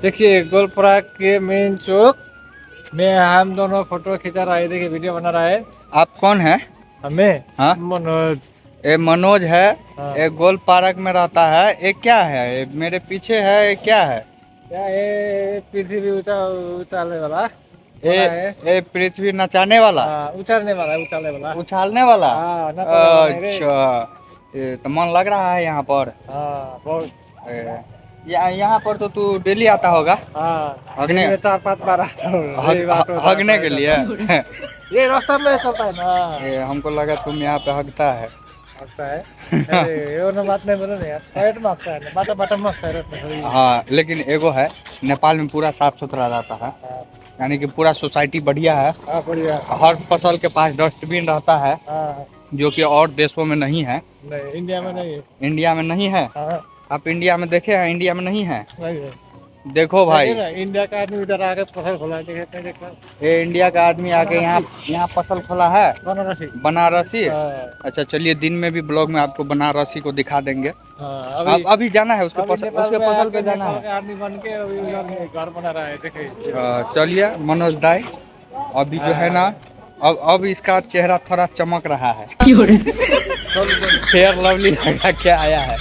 देखिए गोलपरा के मेन चौक में हम दोनों फोटो खिंचा रहा है। देखिए वीडियो बना रहा है। आप कौन है? हमें हाँ, मनोज। ये मनोज है। हाँ। ये गोल पार्क में रहता है। ये क्या है? ये मेरे पीछे है, ये क्या है? क्या ये पृथ्वी उछालने वाला ये बना है। ये पृथ्वी नचाने वाला, हाँ उछालने वाला है, उछालने वाला। उछालने वाला। हाँ नचाने वाला नहीं रे। अच्छा, ये तो मन लग रहा है यहाँ पर। हाँ बहुत। ए, यहाँ पर तो तू डेली आता होगा हाँ दिन हगने, में 4-5 बार आता हूँ, यही बात होता है हगने के लिए। ये रास्ता में चलता है ना। हमको लगा तुम यहाँ पे हगता है। लगता है। अरे ये ना बात नहीं बोलो ना यार, पेट मांगता है ना, बाटा बाटा मांगता है रास्ते में। हाँ, लेकिन एगो है, नेपाल में पूरा साफ सुथरा रहता है। हाँ। यानी कि पूरा सोसाइटी बढ़िया है। हाँ बढ़िया। हर फसल के पास डस्टबिन रहता है, हाँ जो कि और देशों में नहीं है। नहीं इंडिया में नहीं है। इंडिया में नहीं है। हाँ आप इंडिया में देखे हैं? इंडिया में नहीं है। नहीं है। देखो देखिए भाई, ना इंडिया का आदमी इधर आके फसल खोला है, देखे देखा। ये इंडिया का आदमी आके यहाँ यहाँ फसल खोला है। बनारसी। बनारसी। हाँ। अच्छा चलिए, दिन में भी ब्लॉग में आपको बनारसी को दिखा देंगे। हाँ अब अभी जाना है उसके नेपाल उसके में फसल आके पे जाना नेपाल है। का आदमी बन के अभी उधर घर बना रहा है, देखिए। चलिए मनोज दाई, अभी जो है ना, अब इसका चेहरा थोड़ा चमक रहा है। फेयर लवली लगा के आया है।